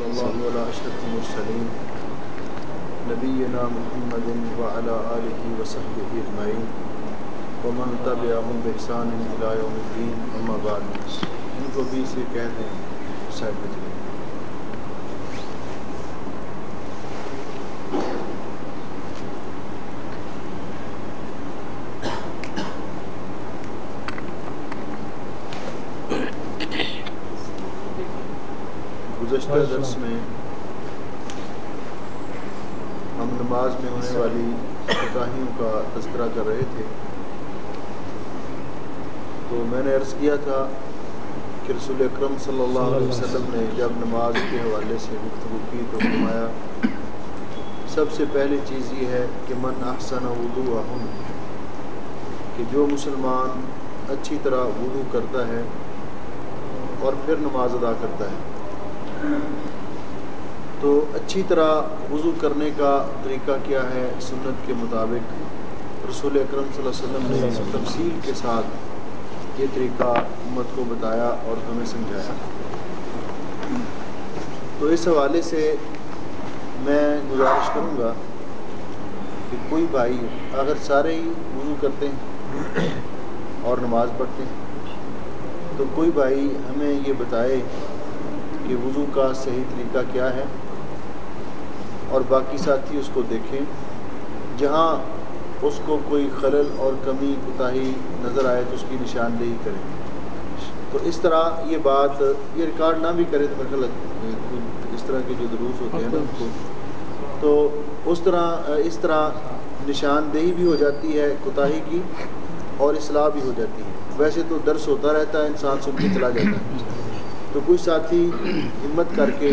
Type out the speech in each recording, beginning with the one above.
وصلی اللہ علی اشرف المرسلین نبینا محمد وعلی آلہ وصحبہ اجمعین ومن تبعہم بإحسان الی یوم الدین اما بعد۔ ان کو بھی سے کہتے ہیں صاحب بجلی۔ گزشتہ درس میں ہم نماز میں ہونے والی کوتاہیوں کا تذکرہ کر رہے تھے، تو میں نے عرض کیا تھا کہ رسول اکرم صلی اللہ علیہ وسلم نے جب نماز کے حوالے سے گفتگو کی تو فرمایا سب سے پہلی چیز یہ ہے کہ من احسن وضوءہم، کہ جو مسلمان اچھی طرح وضو کرتا ہے اور پھر نماز ادا کرتا ہے۔ تو اچھی طرح وضو کرنے کا طریقہ کیا ہے؟ سنت کے مطابق رسول اکرم صلی اللہ علیہ وسلم نے تفصیل کے ساتھ یہ طریقہ امت کو بتایا اور ہمیں سمجھایا۔ تو اس حوالے سے میں گزارش کروں گا کہ کوئی بھائی اگر سارے ہی وضو کرتے ہیں اور نماز پڑھتے ہیں تو کوئی بھائی ہمیں یہ بتائے کہ وضو کا صحیح طریقہ کیا ہے، اور باقی ساتھی اس کو دیکھیں، جہاں اس کو کوئی خلل اور کمی کوتاہی نظر آئے تو اس کی نشاندہی کریں۔ تو اس طرح یہ بات یہ ریکارڈ نہ بھی کرے تو میرا خیال اس طرح کے جو دروس ہوتے ہیں نا ان کو، تو اس طرح نشاندہی بھی ہو جاتی ہے کوتاہی کی اور اصلاح بھی ہو جاتی ہے۔ ویسے تو درس ہوتا رہتا ہے، انسان سن کے چلا جاتا ہے، تو کوئی ساتھی ہمت کر کے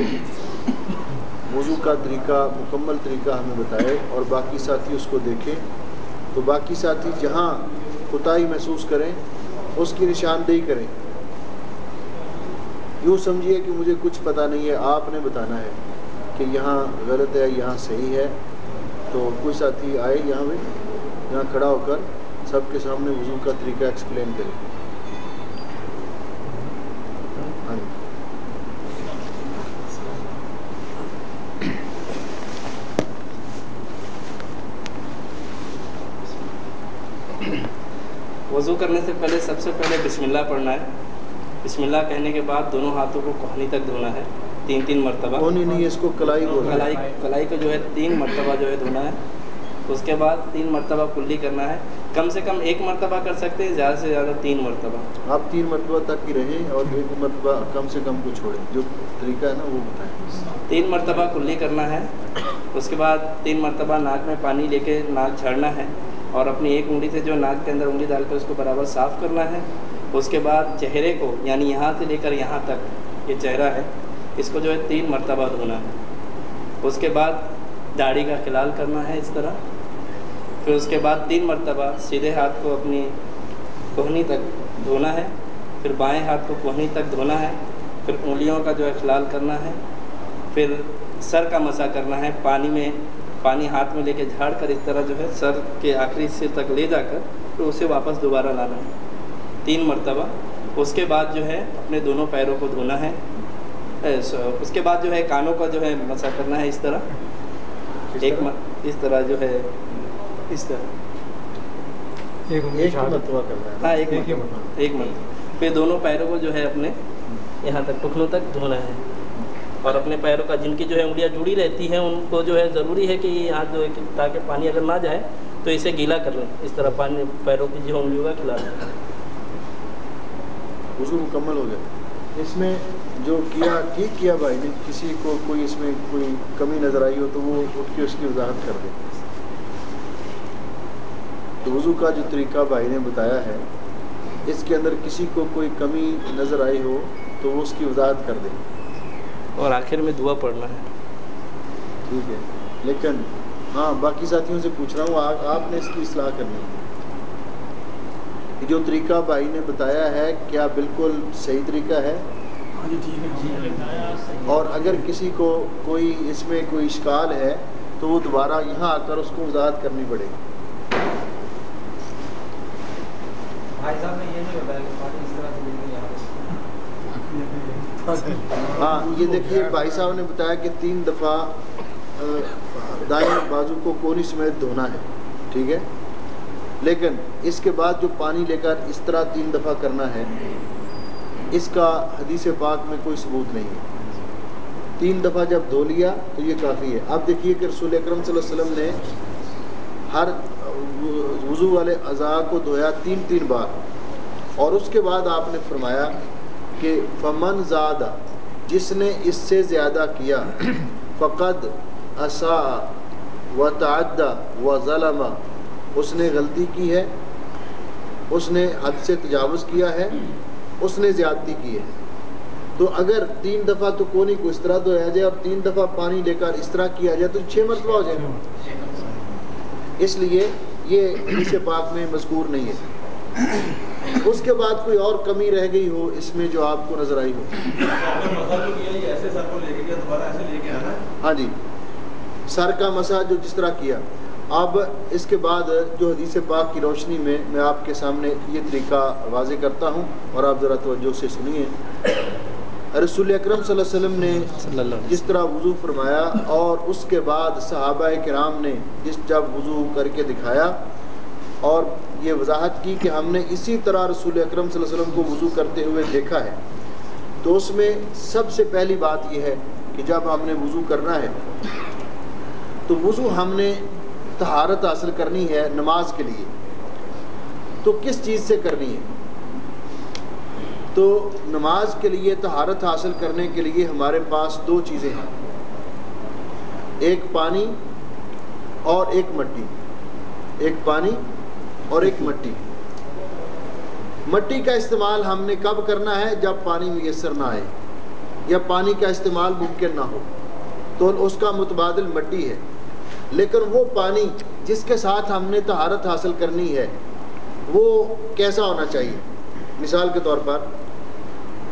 وضو کا طریقہ مکمل طریقہ ہمیں بتائے اور باقی ساتھی اس کو دیکھیں، تو باقی ساتھی جہاں کوتاہی محسوس کریں اس کی نشاندہی کریں۔ یوں سمجھیے کہ مجھے کچھ پتہ نہیں ہے، آپ نے بتانا ہے کہ یہاں غلط ہے یہاں صحیح ہے۔ تو کوئی ساتھی آئے یہاں میں یہاں کھڑا ہو کر سب کے سامنے وضو کا طریقہ ایکسپلین کرے۔ وضو کرنے سے پہلے سب سے پہلے بسم اللہ پڑھنا ہے۔ بسم اللہ کہنے کے بعد دونوں ہاتھوں کو کوہنی تک دھونا ہے 3 مرتبہ۔ کوہنی نہیں، اس کو کلائی بولتے ہیں۔ کلائی کو جو ہے 3 مرتبہ جو ہے دھونا ہے۔ اس کے بعد 3 مرتبہ کلی کرنا ہے، کم سے کم 1 مرتبہ کر سکتے ہیں، زیادہ سے زیادہ 3 مرتبہ۔ آپ 3 مرتبہ تک ہی رہیں اور 1 مرتبہ کم سے کم کو چھوڑیں، جو طریقہ ہے نا وہ بتائیں۔ 3 مرتبہ کلی کرنا ہے، اس کے بعد 3 مرتبہ ناک میں پانی لے کے ناک جھاڑنا ہے اور اپنی ایک انگلی سے جو ناک کے اندر انگلی ڈال کر اس کو برابر صاف کرنا ہے۔ اس کے بعد چہرے کو یعنی یہاں سے لے کر یہاں تک یہ چہرہ ہے اس کو جو ہے 3 مرتبہ دھونا ہے۔ اس کے بعد داڑھی کا خلال کرنا ہے اس طرح، پھر اس کے بعد 3 مرتبہ سیدھے ہاتھ کو اپنی کوہنی تک دھونا ہے، پھر بائیں ہاتھ کو کوہنی تک دھونا ہے، پھر انگلیوں کا جو ہے خلال کرنا ہے، پھر سر کا مسح کرنا ہے، پانی ہاتھ میں لے کے جھاڑ کر اس طرح جو ہے سر کے آخری حصے تک لے جا کر پھر اسے واپس دوبارہ لانا ہے 3 مرتبہ۔ اس کے بعد جو ہے اپنے دونوں پیروں کو دھونا ہے، اس کے بعد جو ہے کانوں کا جو ہے مسح کرنا ہے اس طرح، اس طرح جو ہے اس طرح ایک مرتبہ کرنا ہے۔ ہاں ایک مرتبہ، پھر دونوں پیروں کو جو ہے اپنے یہاں تک ٹخنوں تک دھونا ہے، اور اپنے پیروں کا جن کی جو ہے انگلیاں جڑی رہتی ہیں ان کو جو ہے ضروری ہے کہ یہ ہاتھ جو ہے تاکہ پانی اگر نہ جائے تو اسے گیلا کر لیں، اس طرح پانی پیروں کی جو انگلیوں کا کھلا لیں۔ وضو مکمل ہو گیا۔ اس میں جو ٹھیک کیا بھائی نے، کسی کو کوئی اس میں کوئی کمی نظر آئی ہو تو وہ اٹھ کے اس کی وضاحت کر دے۔ تو وضو کا جو طریقہ بھائی نے بتایا ہے اس کے اندر کسی کو کوئی کمی نظر آئی ہو تو وہ اس کی وضاحت کر دے، اور آخر میں دعا پڑھنا ہے۔ ٹھیک ہے، لیکن ہاں باقی ساتھیوں سے پوچھ رہا ہوں آپ نے اس کی اصلاح کرنی ہے۔ جو طریقہ بھائی نے بتایا ہے کیا بالکل صحیح طریقہ ہے؟ اور اگر کسی کو کوئی اس میں کوئی اشکال ہے تو وہ دوبارہ یہاں آ کر اس کو وضاحت کرنی پڑے گی۔ بھائی صاحب نے یہ نہیں بتایا کہ پانی اس طرح سے ہاں یہ دیکھیے بھائی صاحب نے بتایا کہ 3 دفعہ دائیں بازو کو کونی سمیت دھونا ہے، ٹھیک ہے، لیکن اس کے بعد جو پانی لے کر اس طرح 3 دفعہ کرنا ہے، اس کا حدیث پاک میں کوئی ثبوت نہیں ہے۔ 3 دفعہ جب دھو لیا تو یہ کافی ہے۔ اب دیکھیے کہ رسول اکرم صلی اللہ علیہ وسلم نے ہر وضو والے اعضاء کو دھویا 3 بار، اور اس کے بعد آپ نے فرمایا کہ فمن زاد، جس نے اس سے زیادہ کیا، فقد اساء وتعدى وظلم، اس نے غلطی کی ہے، اس نے حد سے تجاوز کیا ہے، اس نے زیادتی کی ہے۔ تو اگر 3 دفعہ تو کونی کو اس طرح دھویا جائے اور 3 دفعہ پانی لے کر اس طرح کیا جائے تو 6 مرتبہ ہو جائے گا، اس لیے یہ حدیث پاک میں مذکور نہیں ہے۔ اس کے بعد کوئی اور کمی رہ گئی ہو اس میں جو آپ کو نظر آئی ہو؟ ہاں جی، سر کا مسح جو جس طرح کیا۔ اب اس کے بعد جو حدیث پاک کی روشنی میں میں آپ کے سامنے یہ طریقہ واضح کرتا ہوں اور آپ ذرا توجہ سے سنیے۔ رسول اکرم صلی اللہ علیہ وسلم نے جس طرح وضو فرمایا اور اس کے بعد صحابہ کرام نے جب وضو کر کے دکھایا اور یہ وضاحت کی کہ ہم نے اسی طرح رسول اکرم صلی اللہ علیہ وسلم کو وضو کرتے ہوئے دیکھا ہے، تو اس میں سب سے پہلی بات یہ ہے کہ جب ہم نے وضو کرنا ہے تو وضو ہم نے طہارت حاصل کرنی ہے نماز کے لیے، تو کس چیز سے کرنی ہے؟ تو نماز کے لیے طہارت حاصل کرنے کے لیے ہمارے پاس 2 چیزیں ہیں، ایک پانی اور ایک مٹی، ایک پانی اور ایک مٹی۔ مٹی کا استعمال ہم نے کب کرنا ہے؟ جب پانی میسر نہ آئے یا پانی کا استعمال ممکن نہ ہو، تو اس کا متبادل مٹی ہے۔ لیکن وہ پانی جس کے ساتھ ہم نے طہارت حاصل کرنی ہے وہ کیسا ہونا چاہیے؟ مثال کے طور پر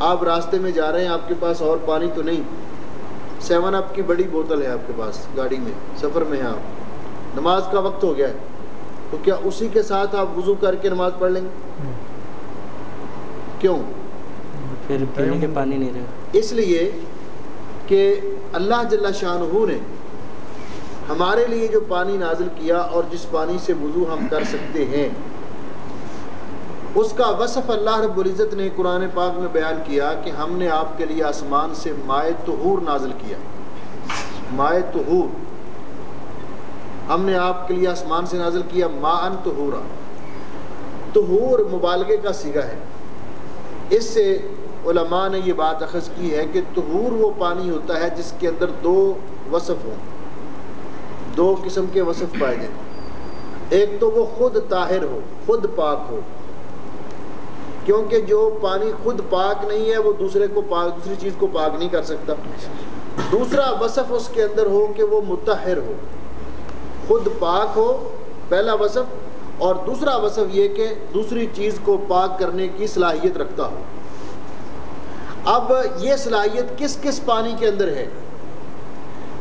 آپ راستے میں جا رہے ہیں، آپ کے پاس اور پانی تو نہیں، 7 اپ کی بڑی بوتل ہے آپ کے پاس، گاڑی میں سفر میں ہیں آپ، نماز کا وقت ہو گیا ہے، تو کیا اسی کے ساتھ آپ وضو کر کے نماز پڑھ لیں گے؟ کیوں؟ پھر پینے کے پانی نہیں رہے۔ اس لیے کہ اللہ جل شانہ نے ہمارے لیے جو پانی نازل کیا اور جس پانی سے وضو ہم کر سکتے ہیں، اس کا وصف اللہ رب العزت نے قرآن پاک میں بیان کیا کہ ہم نے آپ کے لیے آسمان سے مائے طہور نازل کیا۔ مائے طہور ہم نے آپ کے لیے آسمان سے نازل کیا، ماءً طہورا۔ طہور مبالغے کا صیغہ ہے، اس سے علماء نے یہ بات اخذ کی ہے کہ طہور وہ پانی ہوتا ہے جس کے اندر 2 وصف ہوں، 2 قسم کے وصف پائے جائیں۔ ایک تو وہ خود طاہر ہو، خود پاک ہو، کیونکہ جو پانی خود پاک نہیں ہے وہ دوسری چیز کو پاک نہیں کر سکتا۔ دوسرا وصف اس کے اندر ہو کہ وہ مطہر ہو، خود پاک ہو، پہلا وصف، اور دوسرا وصف یہ کہ دوسری چیز کو پاک کرنے کی صلاحیت رکھتا ہو۔ اب یہ صلاحیت کس کس پانی کے اندر ہے؟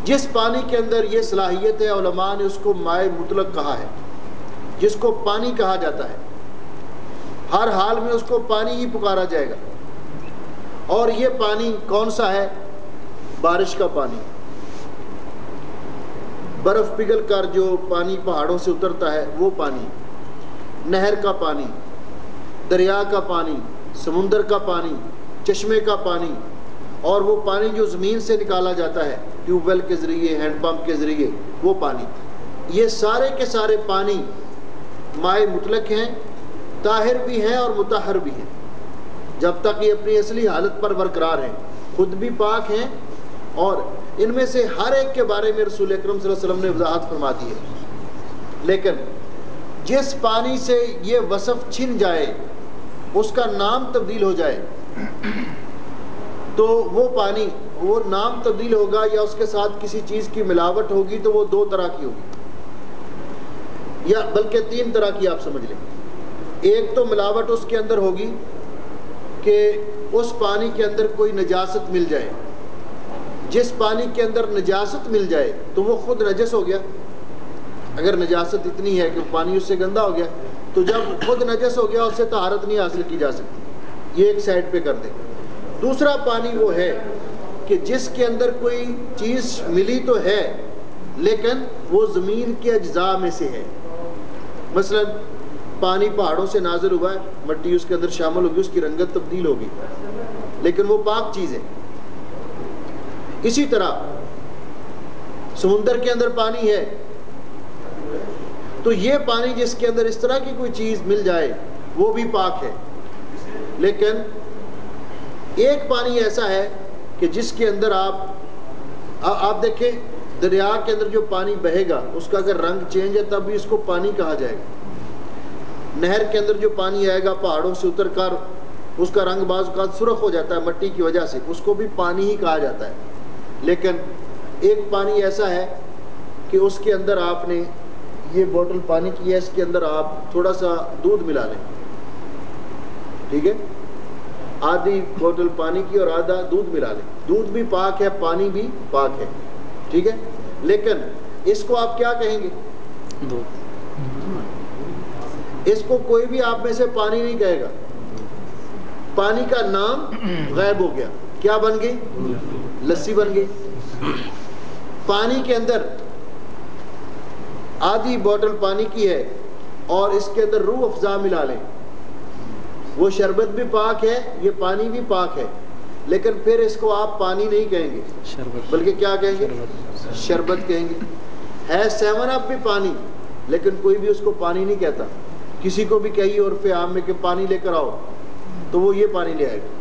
جس پانی کے اندر یہ صلاحیت ہے علماء نے اس کو مائع مطلق کہا ہے، جس کو پانی کہا جاتا ہے، ہر حال میں اس کو پانی ہی پکارا جائے گا۔ اور یہ پانی کون سا ہے؟ بارش کا پانی، برف پگھل کر جو پانی پہاڑوں سے اترتا ہے وہ پانی، نہر کا پانی، دریا کا پانی، سمندر کا پانی، چشمے کا پانی، اور وہ پانی جو زمین سے نکالا جاتا ہے ٹیوب ویل کے ذریعے، ہینڈ پمپ کے ذریعے، وہ پانی، یہ سارے کے سارے پانی مائع مطلق ہیں، طاہر بھی ہیں اور مطہر بھی ہیں، جب تک یہ اپنی اصلی حالت پر برقرار ہیں، خود بھی پاک ہیں، اور ان میں سے ہر ایک کے بارے میں رسول اکرم صلی اللہ علیہ وسلم نے وضاحت فرما دی ہے۔ لیکن جس پانی سے یہ وصف چھن جائے، اس کا نام تبدیل ہو جائے، تو وہ پانی، وہ نام تبدیل ہوگا یا اس کے ساتھ کسی چیز کی ملاوٹ ہوگی تو وہ 2 طرح کی ہوگی، یا بلکہ 3 طرح کی آپ سمجھ لیں۔ ایک تو ملاوٹ اس کے اندر ہوگی کہ اس پانی کے اندر کوئی نجاست مل جائے، جس پانی کے اندر نجاست مل جائے تو وہ خود نجس ہو گیا۔ اگر نجاست اتنی ہے کہ پانی اس سے گندا ہو گیا تو جب خود نجس ہو گیا اس سے طہارت نہیں حاصل کی جا سکتی، یہ ایک سائڈ پہ کر دیں۔ دوسرا پانی وہ ہے کہ جس کے اندر کوئی چیز ملی تو ہے لیکن وہ زمین کے اجزاء میں سے ہے. مثلا پانی پہاڑوں سے نازل ہوا ہے، مٹی اس کے اندر شامل ہوگی، اس کی رنگت تبدیل ہوگی، لیکن وہ پاک چیز ہے. اسی طرح سمندر کے اندر پانی ہے، تو یہ پانی جس کے اندر اس طرح کی کوئی چیز مل جائے وہ بھی پاک ہے. لیکن ایک پانی ایسا ہے کہ جس کے اندر آپ دیکھیں دریا کے اندر جو پانی بہے گا اس کا اگر رنگ چینج ہے تب بھی اس کو پانی کہا جائے گا. نہر کے اندر جو پانی آئے گا پہاڑوں سے اتر کر اس کا رنگ بعض اوقات سرخ ہو جاتا ہے مٹی کی وجہ سے، اس کو بھی پانی ہی کہا جاتا ہے. لیکن ایک پانی ایسا ہے کہ اس کے اندر آپ نے یہ بوتل پانی کی ہے، اس کے اندر آپ تھوڑا سا دودھ ملا لیں، ٹھیک ہے، آدھی بوتل پانی کی اور آدھا دودھ ملا لیں. دودھ بھی پاک ہے، پانی بھی پاک ہے، ٹھیک ہے. لیکن اس کو آپ کیا کہیں گے؟ اس کو کوئی بھی آپ میں سے پانی نہیں کہے گا. پانی کا نام غائب ہو گیا. کیا بن گئی؟ لسی بن گئی. پانی کے اندر آدھی بوتل پانی کی ہے اور اس کے اندر روح افزا ملا لیں، وہ شربت بھی پاک ہے، یہ پانی بھی پاک ہے، لیکن پھر اس کو آپ پانی نہیں کہیں گے بلکہ کیا کہیں گے؟ شربت کہیں گے. ہے 7 اپ بھی پانی، لیکن کوئی بھی اس کو پانی نہیں کہتا. کسی کو بھی کہیے عرف عام میں کہ پانی لے کر آؤ تو وہ یہ پانی لے آئے گا.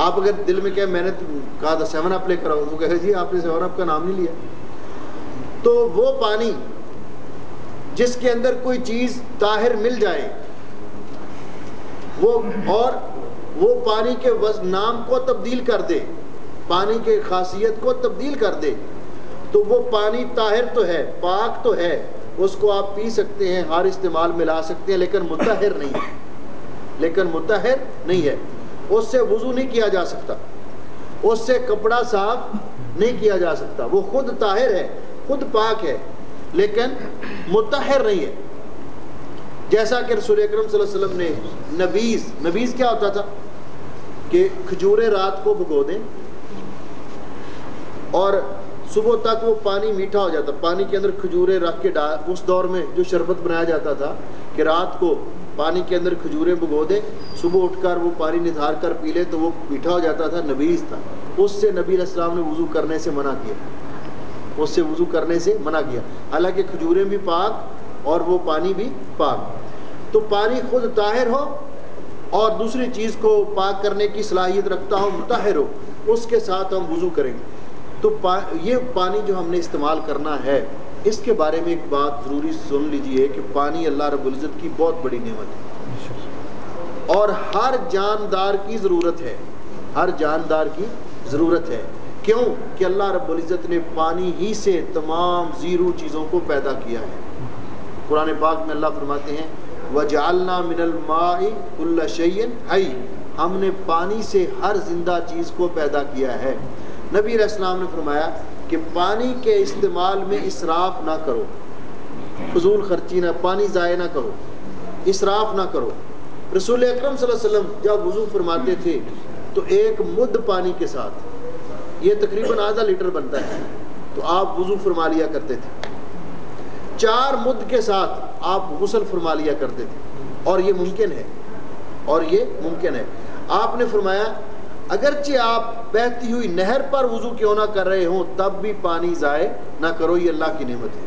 آپ اگر دل میں کہیں میں نے کہا تھا 7 اپ لے کر آؤ، وہ کہے جی آپ نے 7 اپ کا نام نہیں لیا. تو وہ پانی جس کے اندر کوئی چیز طاہر مل جائے وہ پانی کے نام کو تبدیل کر دے، پانی کے خاصیت کو تبدیل کر دے، تو وہ پانی طاہر تو ہے، پاک تو ہے، اس کو آپ پی سکتے ہیں، ہر استعمال میں لا سکتے ہیں، لیکن مطہر نہیں ہے. لیکن مطہر نہیں ہے. اس سے وضو نہیں کیا جا سکتا، اس سے کپڑا صاف نہیں کیا جا سکتا. وہ خود طاہر ہے، خود پاک ہے، لیکن مطہر نہیں ہے. جیسا کہ رسول اکرم صلی اللہ علیہ وسلم نے نبیذ کیا ہوتا تھا کہ کھجوریں رات کو بھگو دیں اور صبح تک وہ پانی میٹھا ہو جاتا. پانی کے اندر کھجوریں رکھ کے اس دور میں جو شربت بنایا جاتا تھا کہ رات کو پانی کے اندر کھجوریں بھگو دیں، صبح اٹھ کر وہ پانی نتھار کر پی لے تو وہ میٹھا ہو جاتا تھا. نبیذ تھا. اس سے نبی علیہ السلام نے وضو کرنے سے منع کیا، اس سے وضو کرنے سے منع کیا. حالانکہ کھجوریں بھی پاک اور وہ پانی بھی پاک. تو پانی خود طاہر ہو اور دوسری چیز کو پاک کرنے کی صلاحیت رکھتا ہو، مطہر ہو، اس کے ساتھ ہم وضو کریں گے. تو یہ پانی جو ہم نے استعمال کرنا ہے، اس کے بارے میں ایک بات ضروری سن لیجئے کہ پانی اللہ رب العزت کی بہت بڑی نعمت ہے اور ہر جاندار کی ضرورت ہے. ہر جاندار کی ضرورت ہے. کیوں کہ اللہ رب العزت نے پانی ہی سے تمام زیرو چیزوں کو پیدا کیا ہے. قرآن پاک میں اللہ فرماتے ہیں وَجَعَلْنَا مِنَ الْمَاءِ كُلَّ شَيْءٍ حَيٍّ، ہم نے پانی سے ہر زندہ چیز کو پیدا کیا ہے. نبی علیہ السلام نے فرمایا کہ پانی کے استعمال میں اسراف نہ کرو، فضول خرچی نہ، پانی ضائع نہ کرو، اسراف نہ کرو. رسول اکرم صلی اللہ علیہ وسلم جب وضو فرماتے تھے تو ایک مد پانی کے ساتھ، یہ تقریباً آدھا لیٹر بنتا ہے، تو آپ وضو فرما لیا کرتے تھے. 4 مد کے ساتھ آپ غسل فرما لیا کرتے تھے. اور یہ ممکن ہے. آپ نے فرمایا اگرچہ آپ بہتی ہوئی نہر پر وضو کیوں نہ کر رہے ہوں تب بھی پانی ضائع نہ کرو. یہ اللہ کی نعمت ہے،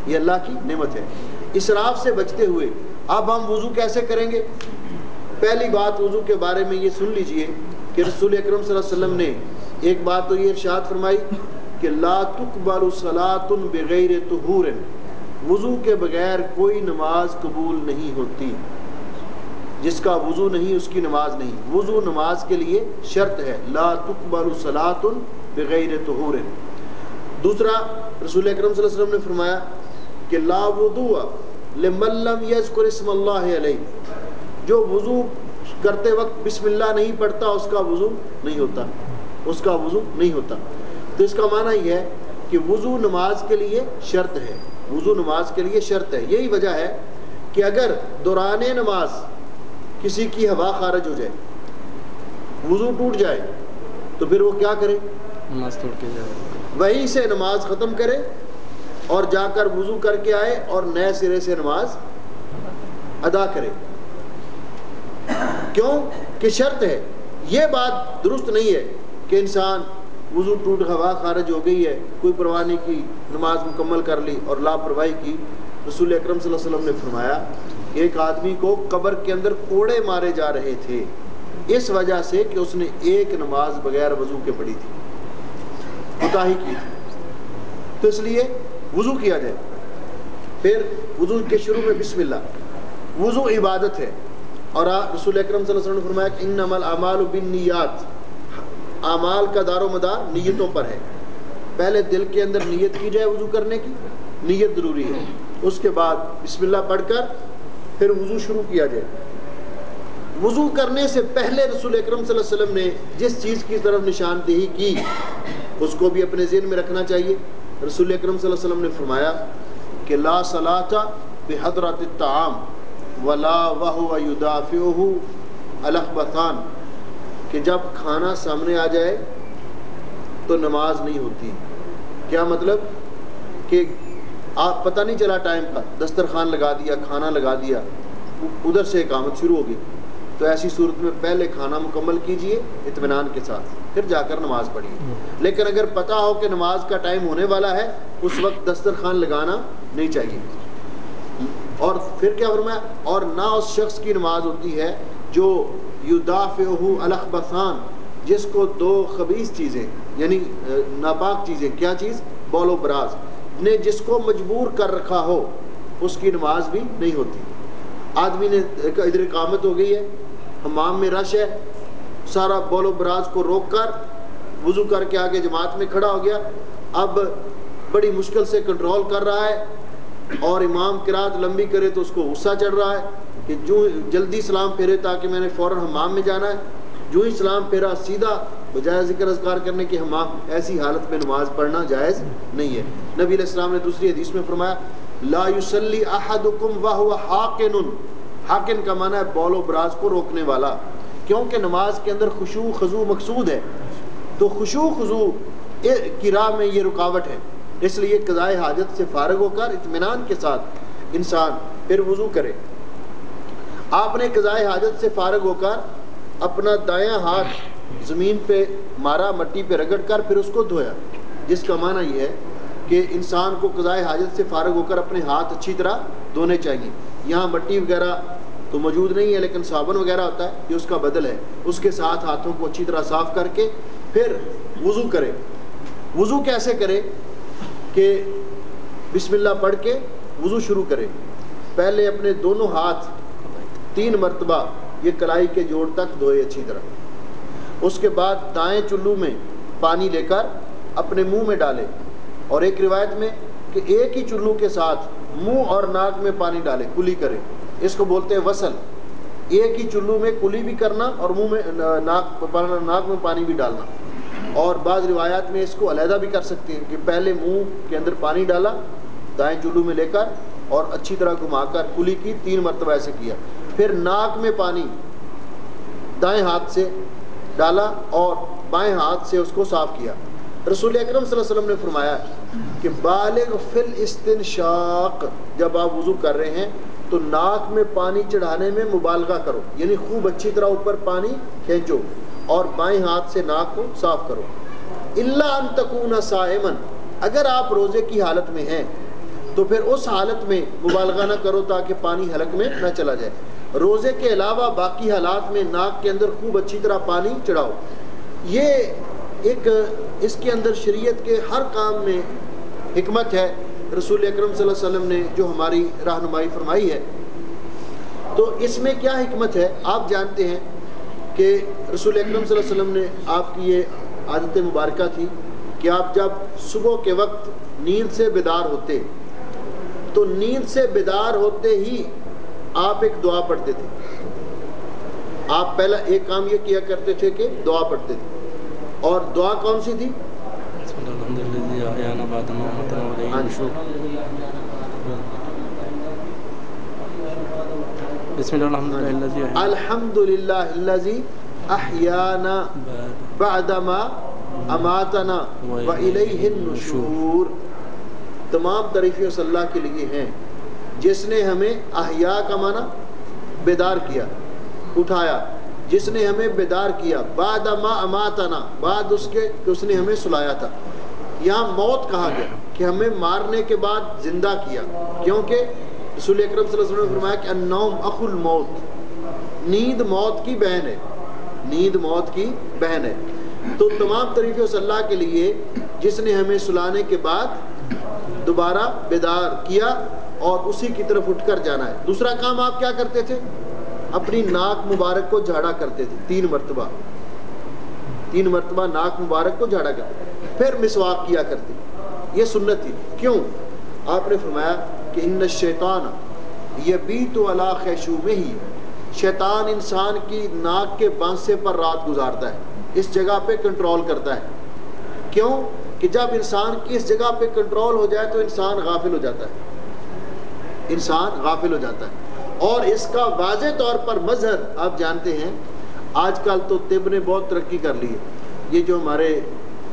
یہ اللہ کی نعمت ہے. اسراف سے بچتے ہوئے اب ہم وضو کیسے کریں گے؟ پہلی بات وضو کے بارے میں یہ سن لیجئے کہ رسول اکرم صلی اللہ علیہ وسلم نے ایک بات تو یہ ارشاد فرمائی کہ لا تقبل صلاۃ بغیر طہور، وضو کے بغیر کوئی نماز قبول نہیں ہوتی. جس کا وضو نہیں اس کی نماز نہیں. وضو نماز کے لیے شرط ہے. لا تقبل صلاۃ بغیر طہور. دوسرا رسول اکرم صلی اللہ علیہ وسلم نے فرمایا کہ لا وضوء لمن لم یذکر اسم اللہ علیہ، جو وضو کرتے وقت بسم اللہ نہیں پڑھتا اس کا وضو نہیں ہوتا، اس کا وضو نہیں ہوتا. تو اس کا معنی یہ ہے کہ وضو نماز کے لیے شرط ہے. وضو نماز کے لیے شرط ہے. یہی وجہ ہے کہ اگر دوران نماز کسی کی ہوا خارج ہو جائے وضو ٹوٹ جائے تو پھر وہ کیا کرے؟ نماز توڑ کے جائے، وہیں سے نماز ختم کرے اور جا کر وضو کر کے آئے اور نئے سرے سے نماز ادا کرے. کیوں کہ شرط ہے. یہ بات درست نہیں ہے کہ انسان وضو ٹوٹ ہوا خارج ہو گئی ہے، کوئی پرواہ نہیں کی، نماز مکمل کر لی اور لاپرواہی کی. رسول اکرم صلی اللہ علیہ وسلم نے فرمایا کہ ایک آدمی کو قبر کے اندر کوڑے مارے جا رہے تھے اس وجہ سے کہ اس نے ایک نماز بغیر وضو کے پڑھی تھی، کوتاہی کی تھی. تو اس لیے وضو کیا جائے. پھر وضو کے شروع میں بسم اللہ. وضو عبادت ہے اور رسول اکرم صلی اللہ علیہ وسلم نے فرمایا کہ انما الاعمال بالنیات، اعمال کا دار و مدار نیتوں پر ہے. پہلے دل کے اندر نیت کی جائے وضو کرنے کی، نیت ضروری ہے. اس کے بعد بسم اللہ پڑھ کر پھر وضو شروع کیا جائے. وضو کرنے سے پہلے رسول اکرم صلی اللہ علیہ وسلم نے جس چیز کی طرف نشاندہی کی اس کو بھی اپنے ذہن میں رکھنا چاہیے. رسول اکرم صلی اللہ علیہ وسلم نے فرمایا کہ لا صلاۃ بحضرۃ الطعام ولا وهو يدافعه الاخبثان، کہ جب کھانا سامنے آ جائے تو نماز نہیں ہوتی. کیا مطلب؟ کہ آپ پتہ نہیں چلا ٹائم کا، دسترخوان لگا دیا، کھانا لگا دیا، ادھر سے اقامت شروع ہو گئی. تو ایسی صورت میں پہلے کھانا مکمل کیجئے اطمینان کے ساتھ، پھر جا کر نماز پڑھیے. لیکن اگر پتہ ہو کہ نماز کا ٹائم ہونے والا ہے اس وقت دسترخوان لگانا نہیں چاہیے. اور پھر کیا فرمایا؟ اور نہ اس شخص کی نماز ہوتی ہے جو یدافعہ الاخبثان، جس کو دو خبیث چیزیں یعنی ناپاک چیزیں، کیا چیز؟ بول و براز نے جس کو مجبور کر رکھا ہو، اس کی نماز بھی نہیں ہوتی. آدمی نے ادھر اقامت ہو گئی ہے، حمام میں رش ہے، سارا بول و براز کو روک کر وضو کر کے آگے جماعت میں کھڑا ہو گیا. اب بڑی مشکل سے کنٹرول کر رہا ہے اور امام قرات لمبی کرے تو اس کو غصہ چڑھ رہا ہے کہ جو جلدی سلام پھیرے تاکہ میں نے فوراً حمام میں جانا ہے. جو ہی سلام پھیرا سیدھا بجائے ذکر اذکار کرنے کے حمام. ایسی حالت میں نماز پڑھنا جائز نہیں ہے. نبی علیہ السلام نے دوسری حدیث میں فرمایا لا یصلی احدکم وهو حاقن. حاقن کا معنی ہے بول و براز کو روکنے والا، کیونکہ نماز کے اندر خشوع خضوع مقصود ہے. تو خشوع خضوع کی راہ میں یہ رکاوٹ ہے. اس لیے قضاء حاجت سے فارغ ہو کر اطمینان کے ساتھ انسان پھر وضو کرے. آپ نے قضاء حاجت سے فارغ ہو کر اپنا دایاں ہاتھ زمین پہ مارا، مٹی پہ رگڑ کر پھر اس کو دھویا، جس کا معنی یہ ہے کہ انسان کو قضاء حاجت سے فارغ ہو کر اپنے ہاتھ اچھی طرح دھونے چاہیے. یہاں مٹی وغیرہ تو موجود نہیں ہے لیکن صابن وغیرہ ہوتا ہے، یہ اس کا بدل ہے. اس کے ساتھ ہاتھوں کو اچھی طرح صاف کر کے پھر وضو کرے. وضو کیسے کرے؟ کہ بسم اللہ پڑھ کے وضو شروع کرے. پہلے اپنے دونوں ہاتھ 3 مرتبہ یہ کلائی کے جوڑ تک دھوئے اچھی طرح. اس کے بعد دائیں چلو میں پانی لے کر اپنے منہ میں ڈالے، اور ایک روایت میں کہ ایک ہی چلو کے ساتھ منہ اور ناک میں پانی ڈالے، کلی کرے. اس کو بولتے ہیں وصل. ایک ہی چلو میں کلی بھی کرنا اور منہ میں ناک میں پانی بھی ڈالنا. اور بعض روایات میں اس کو علیحدہ بھی کر سکتے ہیں کہ پہلے منہ کے اندر پانی ڈالا دائیں چلو میں لے کر اور اچھی طرح گھما کر کلی کی 3 مرتبہ ایسے کیا. پھر ناک میں پانی دائیں ہاتھ سے ڈالا اور بائیں ہاتھ سے اس کو صاف کیا. رسول اکرم صلی اللہ علیہ وسلم نے فرمایا کہ بالغ فی الاستنشاق، جب آپ وضو کر رہے ہیں تو ناک میں پانی چڑھانے میں مبالغہ کرو، یعنی خوب اچھی طرح اوپر پانی کھینچو اور بائیں ہاتھ سے ناک کو صاف کرو. الا ان تکون صائما، اگر آپ روزے کی حالت میں ہیں تو پھر اس حالت میں مبالغہ نہ کرو تاکہ پانی حلق میں نہ چلا جائے. روزے کے علاوہ باقی حالات میں ناک کے اندر خوب اچھی طرح پانی چڑھاؤ. یہ ایک اس کے اندر شریعت کے ہر کام میں حکمت ہے. رسول اکرم صلی اللہ علیہ وسلم نے جو ہماری رہنمائی فرمائی ہے تو اس میں کیا حکمت ہے؟ آپ جانتے ہیں کہ رسول اکرم صلی اللہ علیہ وسلم نے آپ کی یہ عادت مبارکہ تھی کہ آپ جب صبح کے وقت نیند سے بیدار ہوتے تو نیند سے بیدار ہوتے ہی آپ ایک دعا پڑھتے تھے. آپ پہلا ایک کام یہ کیا کرتے تھے کہ دعا پڑھتے تھے. اور دعا کون سی تھی؟ الحمد للہ الذی احیانا بعدما اماتنا والیہ النشور. تمام تعریفیں اس اللہ کے لیے ہیں جس نے ہمیں احیا کا معنی بیدار کیا، اٹھایا، جس نے ہمیں بیدار کیا، بعد ما اماتنا، بعد اس کے کہ اس نے ہمیں سلایا تھا. یہاں موت کہا گیا کہ ہمیں مارنے کے بعد زندہ کیا، کیونکہ رسول اکرم صلی اللہ علیہ وسلم نے فرمایا کہ النوم اخو الموت، نیند موت کی بہن ہے، نیند موت کی بہن ہے. تو تمام طریقے اس اللہ کے لیے جس نے ہمیں سلانے کے بعد دوبارہ بیدار کیا اور اسی کی طرف اٹھ کر جانا ہے. دوسرا کام آپ کیا کرتے تھے؟ اپنی ناک مبارک کو جھاڑا کرتے تھے 3 مرتبہ، 3 مرتبہ ناک مبارک کو جھاڑا کرتے، پھر مسواک کیا کرتے. یہ سنت تھی. کیوں؟ آپ نے فرمایا کہ ان الشیطان یبیت علی خیشومہ، شیطان انسان کی ناک کے بانسے پر رات گزارتا ہے، اس جگہ پہ کنٹرول کرتا ہے. کیوں؟ کہ جب انسان کی اس جگہ پہ کنٹرول ہو جائے تو انسان غافل ہو جاتا ہے، انسان غافل ہو جاتا ہے. اور اس کا واضح طور پر مظہر آپ جانتے ہیں، آج کل تو طب نے بہت ترقی کر لی ہے. یہ جو ہمارے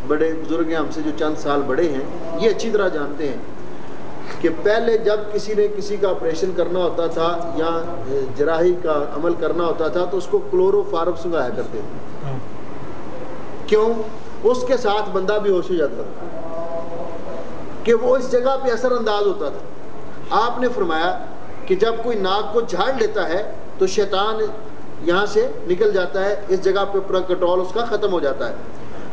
بڑے بزرگ ہیں، ہم سے جو چند سال بڑے ہیں، یہ اچھی طرح جانتے ہیں کہ پہلے جب کسی نے کسی کا آپریشن کرنا ہوتا تھا یا جراحی کا عمل کرنا ہوتا تھا تو اس کو کلورو فارم سنگایا کرتے تھے. کیوں؟ اس کے ساتھ بندہ بھی ہوش ہو جاتا تھا کہ وہ اس جگہ پہ اثر انداز ہوتا تھا. آپ نے فرمایا کہ جب کوئی ناک کو جھاڑ لیتا ہے تو شیطان یہاں سے نکل جاتا ہے، اس جگہ پہ پورا کنٹرول اس کا ختم ہو جاتا ہے.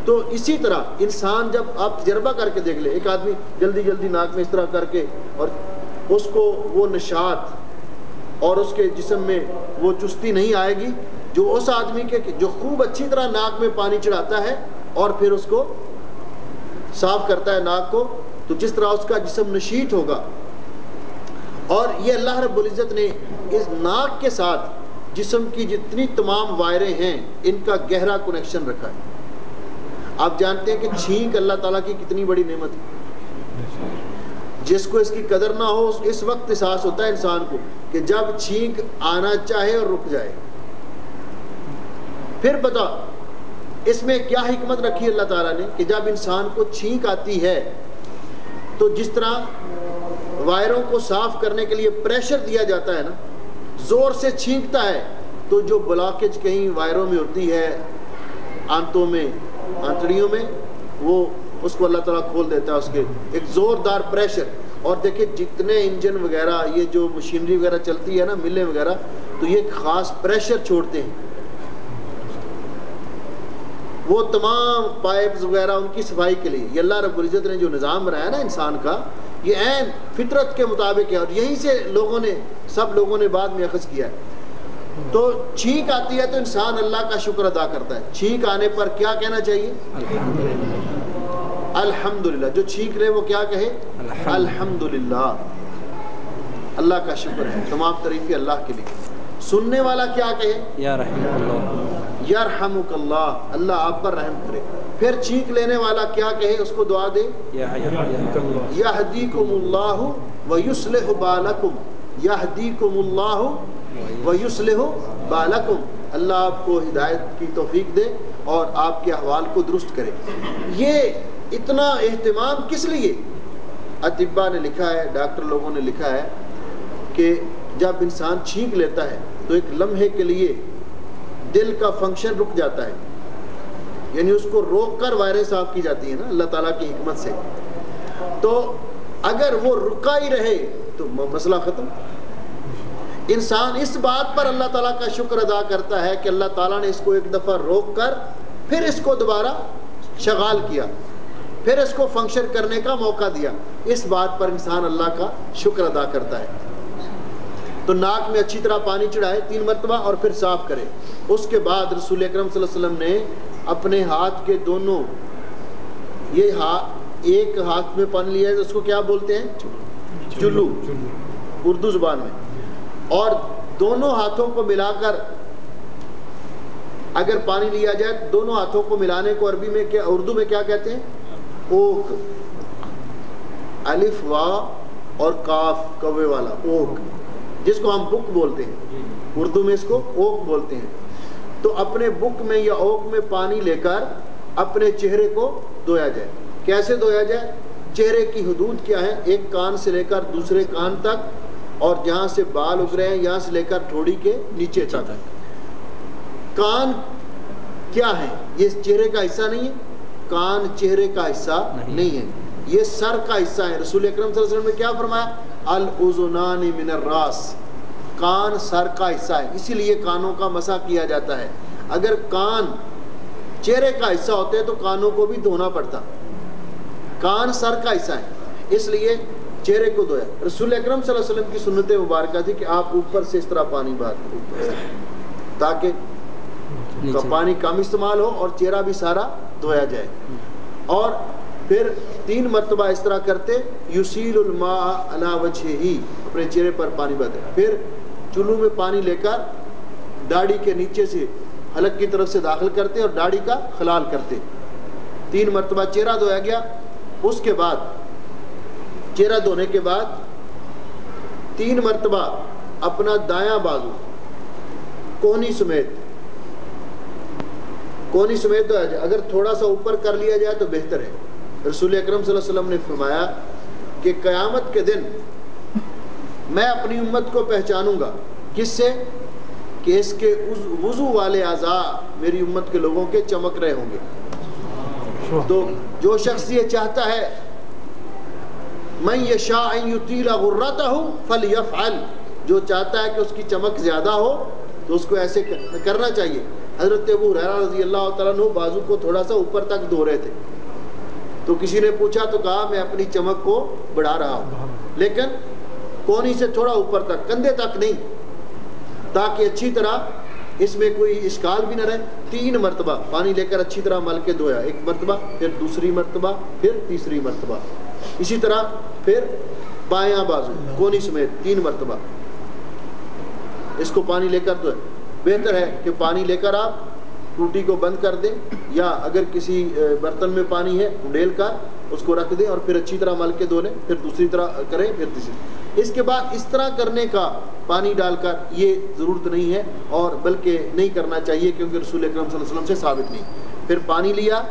تو اسی طرح انسان جب آپ تجربہ کر کے دیکھ لیں، ایک آدمی جلدی جلدی ناک میں اس طرح کر کے اور اس کو وہ نشاط اور اس کے جسم میں وہ چستی نہیں آئے گی جو اس آدمی کے جو خوب اچھی طرح ناک میں پانی چڑھاتا ہے اور پھر اس کو صاف کرتا ہے ناک کو، تو جس طرح اس کا جسم نشیط ہوگا. اور یہ اللہ رب العزت نے اس ناک کے ساتھ جسم کی جتنی تمام وائریں ہیں ان کا گہرا کنیکشن رکھا ہے. آپ جانتے ہیں کہ چھینک اللہ تعالیٰ کی کتنی بڑی نعمت ہے. جس کو اس کی قدر نہ ہو اس وقت احساس ہوتا ہے انسان کو کہ جب چھینک آنا چاہے اور رک جائے. پھر بتا اس میں کیا حکمت رکھی اللہ تعالیٰ نے کہ جب انسان کو چھینک آتی ہے تو جس طرح وائروں کو صاف کرنے کے لیے پریشر دیا جاتا ہے نا، زور سے چھینکتا ہے تو جو بلاکیج کہیں وائروں میں ہوتی ہے، آنتوں میں، آنتڑیوں میں، وہ اس کو اللہ تعالیٰ کھول دیتا ہے. اس کے ایک زوردار پریشر. اور دیکھیں جتنے انجن وغیرہ یہ جو مشینری وغیرہ چلتی ہے نا، ملیں وغیرہ، تو یہ ایک خاص پریشر چھوڑتے ہیں. وہ تمام پائپس وغیرہ ان کی صفائی کے لیے یہ اللہ رب العزت نے جو نظام بنایا نا انسان کا، یہ عین فطرت کے مطابق ہے اور یہیں سے سب لوگوں نے بعد میں اخذ کیا ہے. تو چھینک آتی ہے تو انسان اللہ کا شکر ادا کرتا ہے. چھینک آنے پر کیا کہنا چاہیے؟ الحمدللہ. جو چھینک لے وہ کیا کہے؟ الحمدللہ. اللہ کا شکر ہے، تمام تعریفیں اللہ کے لیے. سننے والا کیا کہے؟ یا رحمک اللہ، یرحمک اللہ، اللہ آپ پر رحم کرے. پھر چھینک لینے والا کیا کہے؟ اس کو دعا دے، یہدیکم اللہ ویصلح بالکم، یہدیکم اللہ ویصلح بالکم. اللہ آپ کو ہدایت کی توفیق دے اور آپ کے احوال کو درست کرے. یہ اتنا اہتمام کس لیے؟ اطباء نے لکھا ہے، ڈاکٹر لوگوں نے لکھا ہے کہ جب انسان چھینک لیتا ہے تو ایک لمحے کے لیے دل کا فنکشن رک جاتا ہے، یعنی اس کو روک کر وائریں صاف کی جاتی ہیں نا اللہ تعالیٰ کی حکمت سے. تو اگر وہ رکا ہی رہے تو مسئلہ ختم. انسان اس بات پر اللہ تعالیٰ کا شکر ادا کرتا ہے کہ اللہ تعالیٰ نے اس کو ایک دفعہ روک کر پھر اس کو دوبارہ شغال کیا، پھر اس کو فنکشن کرنے کا موقع دیا. اس بات پر انسان اللہ کا شکر ادا کرتا ہے. تو ناک میں اچھی طرح پانی چڑھائے 3 مرتبہ اور پھر صاف کرے. اس کے بعد رسول اکرم صلی اللہ علیہ وسلم نے اپنے ہاتھ کے دونوں، یہ ایک ہاتھ میں پانی لیا ہے اس کو کیا بولتے ہیں؟ چلو اردو زبان میں. اور دونوں ہاتھوں کو ملا کر اگر پانی لیا جائے تو دونوں ہاتھوں کو ملانے کو عربی میں کیا، اردو میں کیا کہتے ہیں؟ اوک. الف وا اور کاف کوے والا اوک، جس کو ہم بک بولتے ہیں، اردو میں اس کو اوک بولتے ہیں. تو اپنے بک میں یا اوک میں پانی لے کر اپنے چہرے کو دھویا جائے. کیسے دھویا جائے؟ چہرے کی حدود کیا ہے؟ ایک کان سے لے کر دوسرے کان تک، اور جہاں سے بال اگ رہے ہیں یہاں سے لے کر ٹھوڑی کے نیچے تک. کان کیا ہے؟ یہ چہرے کا حصہ نہیں ہے. کان چہرے کا حصہ نہیں ہے، یہ سر کا حصہ ہے. رسول اکرم صلی اللہ علیہ وسلم نے کیا فرمایا؟ الاذنان من الراس، کان سر کا حصہ ہے، اسی لیے کانوں کا مسح کیا جاتا ہے. اگر کان چہرے کا حصہ ہوتے تو کانوں کو بھی دھونا پڑتا. کان سر کا حصہ ہے، اس لیے چہرے کو دھویا. رسول اکرم صلی اللہ علیہ وسلم کی سنت مبارکہ تھی کہ آپ اوپر سے اس طرح پانی بہاتے تاکہ پانی کم استعمال ہو اور چہرہ بھی سارا دھویا جائے. اور پھر 3 مرتبہ اس طرح کرتے، یسیل الماء علی وجہہ، اپنے چہرے پر پانی بہاتے. پھر چلو میں پانی لے کر داڑھی کے نیچے سے حلق کی طرف سے داخل کرتے اور داڑھی کا خلال کرتے. 3 مرتبہ چہرہ دھویا گیا. اس کے بعد چہرہ دھونے کے بعد 3 مرتبہ اپنا دایاں بازو کوہنی سمیت دھویا جائے. اگر تھوڑا سا اوپر کر لیا جائے تو بہتر ہے. رسول اکرم صلی اللہ علیہ وسلم نے فرمایا کہ قیامت کے دن میں اپنی امت کو پہچانوں گا. کس سے؟ کہ اس کے وضو والے اعضاء میری امت کے لوگوں کے چمک رہے ہوں گے. تو جو شخص یہ چاہتا ہے من یشاء ان یطیل غرتہ فلیفعل، جو چاہتا ہے کہ اس کی چمک زیادہ ہو تو اس کو ایسے کرنا چاہیے. حضرت ابو ہریرہ رضی اللہ تعالیٰ عنہ بازو کو تھوڑا سا اوپر تک دھو رہے تھے، تو کسی نے پوچھا تو کہا میں اپنی چمک کو بڑھا رہا ہوں، لیکن کونی سے تھوڑا اوپر تک، کندھے تک نہیں، تاکہ اچھی طرح اس میں کوئی اشکال بھی نہ رہے. 3 مرتبہ پانی لے کر اچھی طرح مل کے دھویا. 1 مرتبہ، پھر دوسری مرتبہ، پھر تیسری مرتبہ. اسی طرح پھر بایاں بازو کونی سمیت 3 مرتبہ اس کو پانی لے کر دھویا. بہتر ہے کہ پانی لے کر آپ ٹوٹی کو بند کر دیں، یا اگر کسی برتن میں پانی ہے ڈیل کر اس کو رکھ دیں اور پھر اچھی طرح مل کے دھو لیں. پھر دوسری طرح کریں، پھر تیسری. اس کے بعد اس طرح کرنے کا پانی ڈال کر یہ ضرورت نہیں ہے، اور بلکہ نہیں کرنا چاہیے کیونکہ رسول اکرم صلی اللہ علیہ وسلم سے ثابت نہیں. پھر پانی لیا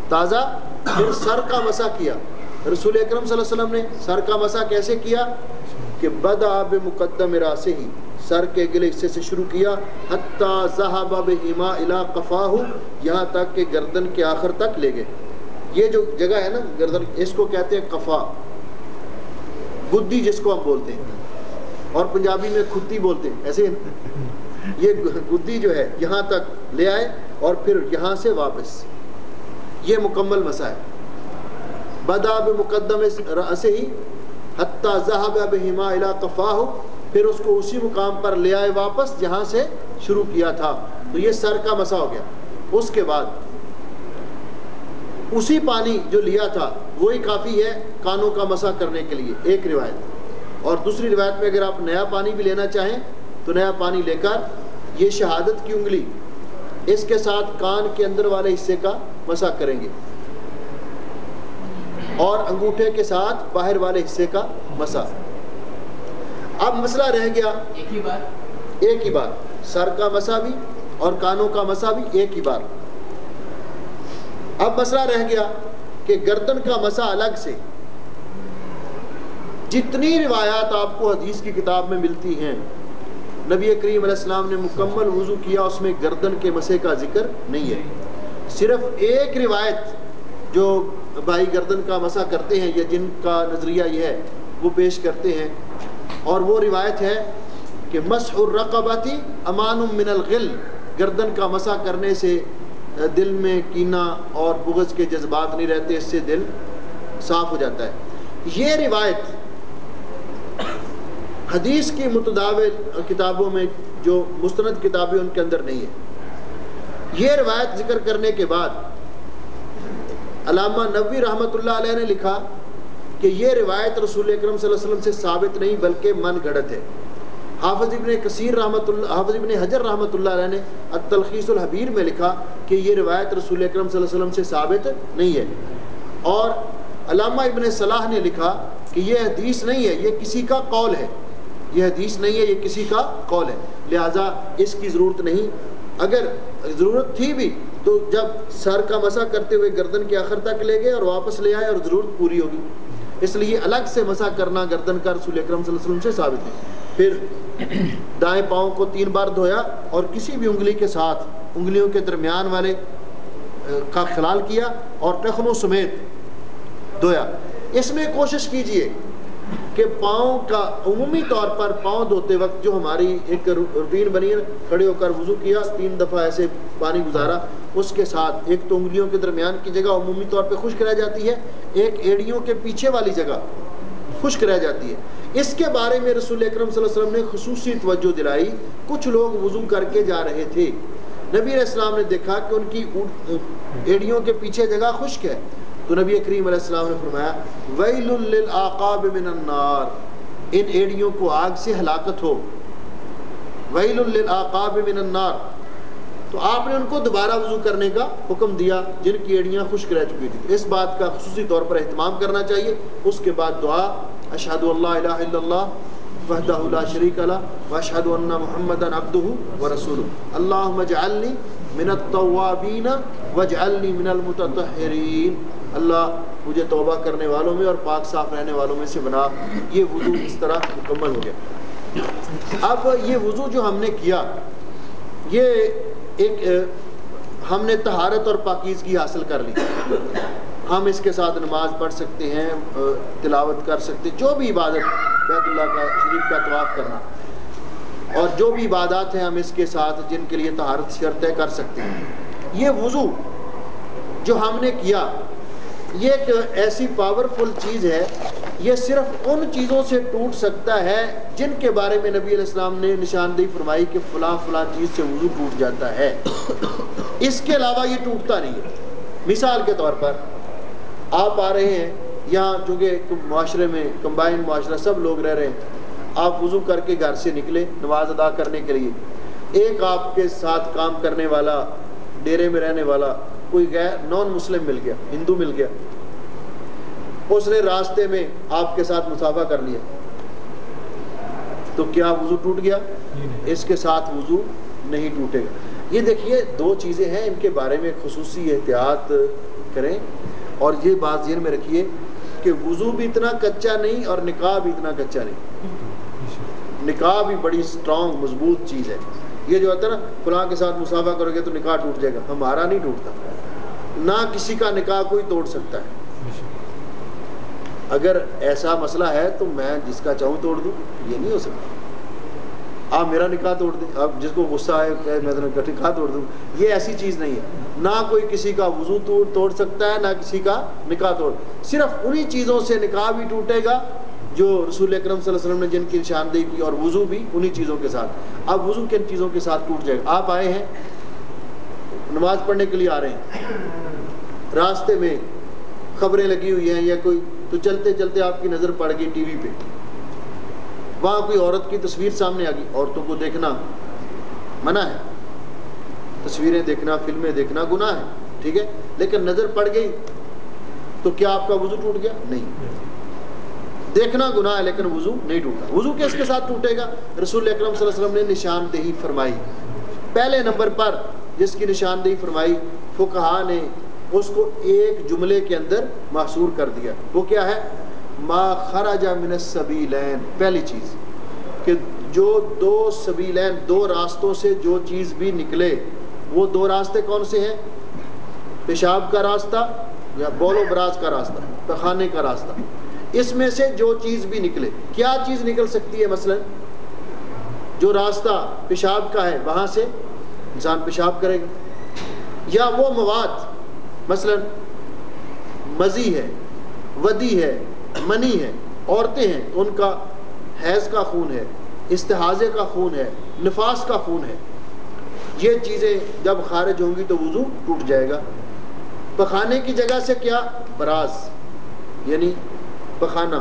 تازہ، پھر سر کا مسح کیا. رسول اکرم صلی اللہ علیہ وسلم نے سر کا مسح کیسے کیا؟ کہ بدأ بمقدم راسہ، سر کے گلے حصے سے شروع کیا، حتی ذہب بہما الی قفاہ، یہاں تک کہ گردن کے آخر تک لے گئے. یہ جو جگہ ہے نا گردن، اس کو کہتے ہیں قفا، گدی جس کو ہم بولتے ہیں، اور پنجابی میں کھتی بولتے ہیں، ایسے یہ گدی جو ہے یہاں تک لے آئے اور پھر یہاں سے واپس. یہ مکمل مسح ہے. بدأ بمقدم رأسہ حتی ذہب بہما الی قفاہ، پھر اس کو اسی مقام پر لے آئے واپس جہاں سے شروع کیا تھا. تو یہ سر کا مسح ہو گیا. اس کے بعد اسی پانی جو لیا تھا وہی کافی ہے کانوں کا مسح کرنے کے لیے، ایک روایت. اور دوسری روایت میں اگر آپ نیا پانی بھی لینا چاہیں تو نیا پانی لے کر یہ شہادت کی انگلی اس کے ساتھ کان کے اندر والے حصے کا مسح کریں گے، اور انگوٹھے کے ساتھ باہر والے حصے کا مسح. اب مسئلہ رہ گیا ایک ہی بار، سر کا مسح بھی اور کانوں کا مسح بھی ایک ہی بار. اب مسئلہ رہ گیا کہ گردن کا مسح الگ سے. جتنی روایات آپ کو حدیث کی کتاب میں ملتی ہیں، نبی کریم علیہ السلام نے مکمل وضو کیا، اس میں گردن کے مسح کا ذکر نہیں ہے. صرف ایک روایت جو بھائی گردن کا مسح کرتے ہیں یا جن کا نظریہ یہ ہے وہ پیش کرتے ہیں، اور وہ روایت ہے کہ مسح الرقبۃ امان من الغل، گردن کا مسح کرنے سے دل میں کینہ اور بغض کے جذبات نہیں رہتے، اس سے دل صاف ہو جاتا ہے. یہ روایت حدیث کی متداول کتابوں میں جو مستند کتابیں ان کے اندر نہیں ہے. یہ روایت ذکر کرنے کے بعد علامہ نووی رحمۃ اللہ علیہ نے لکھا کہ یہ روایت رسول اکرم صلی اللہ علیہ وسلم سے ثابت نہیں بلکہ من گھڑت ہے. حافظ ابن حجر رحمۃ اللہ علیہ نے التلخیص الحبیر میں لکھا کہ یہ روایت رسول اکرم صلی اللہ علیہ وسلم سے ثابت نہیں ہے. اور علامہ ابن صلاح نے لکھا کہ یہ حدیث نہیں ہے، یہ کسی کا قول ہے. یہ حدیث نہیں ہے، یہ کسی کا قول ہے، لہٰذا اس کی ضرورت نہیں. اگر ضرورت تھی بھی تو جب سر کا مسح کرتے ہوئے گردن کے آخر تک لے گئے اور واپس لے آئے اور ضرورت پوری ہوگی. اس لیے الگ سے مسح کرنا گردن کا رسول اکرم صلی اللہ علیہ وسلم سے ثابت ہے. پھر دائیں پاؤں کو 3 بار دھویا اور کسی بھی انگلی کے ساتھ انگلیوں کے درمیان والے کا خلال کیا اور ٹخنوں سمیت دھویا. اس میں کوشش کیجئے کہ پاؤں کا عمومی طور پر پاؤں دھوتے وقت جو ہماری ایک روٹین بنی ہے، کھڑے ہو کر وضو کیا، 3 دفعہ ایسے پانی گزارا، اس کے ساتھ ایک تو انگلیوں کے درمیان کی جگہ عمومی طور پہ خشک رہ جاتی ہے، ایک ایڑیوں کے پیچھے والی جگہ خشک رہ جاتی ہے. اس کے بارے میں رسول اکرم صلی اللہ علیہ وسلم نے خصوصی توجہ دلائی. کچھ لوگ وضو کر کے جا رہے تھے، نبی علیہ السلام نے دیکھا کہ ان کی ایڑیوں کے پیچھے جگہ خشک ہے، تو نبی کریم علیہ السلام نے فرمایا ویل للعقاب من النار، ان ایڑیوں کو آگ سے ہلاکت ہو. ویل للعقاب من النار. تو آپ نے ان کو دوبارہ وضو کرنے کا حکم دیا جن کی ایڑیاں خشک رہ چکی تھی. اس بات کا خصوصی طور پر اہتمام کرنا چاہیے. اس کے بعد دعا اشہد ان لا الہ الا اللہ وحدہ لا شریک لہ واشہد ان محمدا عبدہ ورسولہ اللہم اجعلنی من التوابین واجعلنی من المتطہرین. اللہ مجھے توبہ کرنے والوں میں اور پاک صاف رہنے والوں میں سے بنا. یہ وضو اس طرح مکمل ہو گیا. اب یہ وضو جو ہم نے کیا، یہ ایک ہم نے طہارت اور پاکیزگی حاصل کر لی. ہم اس کے ساتھ نماز پڑھ سکتے ہیں، تلاوت کر سکتے، جو بھی عبادت، بیت اللہ کا شریف کا طواف کرنا اور جو بھی عبادات ہیں ہم اس کے ساتھ جن کے لیے طہارت شرط ہے کر سکتے ہیں. یہ وضو جو ہم نے کیا یہ ایک ایسی پاورفل چیز ہے، یہ صرف ان چیزوں سے ٹوٹ سکتا ہے جن کے بارے میں نبی علیہ السلام نے نشاندہی فرمائی کہ فلاں فلاں چیز سے وضو ٹوٹ جاتا ہے. اس کے علاوہ یہ ٹوٹتا نہیں ہے. مثال کے طور پر آپ آ رہے ہیں یہاں، چونکہ معاشرے میں کمبائن معاشرہ سب لوگ رہ رہے ہیں، آپ وضو کر کے گھر سے نکلے نماز ادا کرنے کے لیے. ایک آپ کے ساتھ کام کرنے والا، ڈیرے میں رہنے والا کوئی غیر نان مسلم مل گیا، ہندو مل گیا، اس نے راستے میں آپ کے ساتھ مصافحہ کر لیا، تو کیا وضو ٹوٹ گیا؟ اس کے ساتھ وضو نہیں ٹوٹے گا. یہ دیکھیے 2 چیزیں ہیں، ان کے بارے میں خصوصی احتیاط کریں. اور یہ بات ذہن میں رکھیے کہ وضو بھی اتنا کچا نہیں اور نکاح بھی اتنا کچا نہیں. نکاح بھی بڑی اسٹرانگ مضبوط چیز ہے. یہ جو ہوتا ہے نا فلاں کے ساتھ مصافحہ کرو گے تو نکاح ٹوٹ جائے گا، ہمارا نہیں ٹوٹتا. نہ کسی کا نکاح کوئی توڑ سکتا ہے. اگر ایسا مسئلہ ہے تو میں جس کا چاہوں توڑ دوں، یہ نہیں ہو سکتا. آپ میرا نکاح توڑ دیں، آپ جس کو غصہ آئے کہ میں نکاح توڑ دوں، یہ ایسی چیز نہیں ہے. نہ کوئی کسی کا وضو توڑ سکتا ہے، نہ کسی کا نکاح توڑ. صرف انہی چیزوں سے نکاح بھی ٹوٹے گا جو رسول اکرم صلی اللہ علیہ وسلم نے جن کی نشاندہی کی، اور وضو بھی انہی چیزوں کے ساتھ. اب وضو کن چیزوں کے ساتھ ٹوٹ جائے گا؟ آپ آئے ہیں نماز پڑھنے کے لیے، آ رہے ہیں، راستے میں خبریں لگی ہوئی ہیں یا کوئی، تو چلتے چلتے آپ کی نظر پڑ گئی ٹی وی پہ، وہاں کوئی عورت کی تصویر سامنے آ گئی. عورتوں کو دیکھنا منع ہے، تصویریں دیکھنا، فلمیں دیکھنا گناہ ہے، ٹھیک ہے، لیکن نظر پڑ گئی تو کیا آپ کا وضو ٹوٹ گیا؟ نہیں. دیکھنا گناہ ہے لیکن وضو نہیں ٹوٹا. وضو کس کے ساتھ ٹوٹے گا؟ رسول اکرم صلی اللہ علیہ وسلم نے نشاندہی فرمائی. پہلے نمبر پر جس کی نشاندہی فرمائی، فقہا نے اس کو ایک جملے کے اندر محصور کر دیا. وہ کیا ہے؟ ما خرج من السبیلین. پہلی چیز کہ جو 2 سبیلین، 2 راستوں سے جو چیز بھی نکلے، وہ 2 راستے کون سے ہیں؟ پیشاب کا راستہ یا بول و براز کا راستہ، پخانے کا راستہ. اس میں سے جو چیز بھی نکلے، کیا چیز نکل سکتی ہے؟ مثلا جو راستہ پیشاب کا ہے وہاں سے انسان پیشاب کرے گا، یا وہ مواد مثلا مزی ہے، ودی ہے، منی ہے، عورتیں ہیں تو ان کا حیض کا خون ہے، استحاضے کا خون ہے، نفاس کا خون ہے. یہ چیزیں جب خارج ہوں گی تو وضو ٹوٹ جائے گا. پخانے کی جگہ سے کیا؟ براز یعنی پخانہ،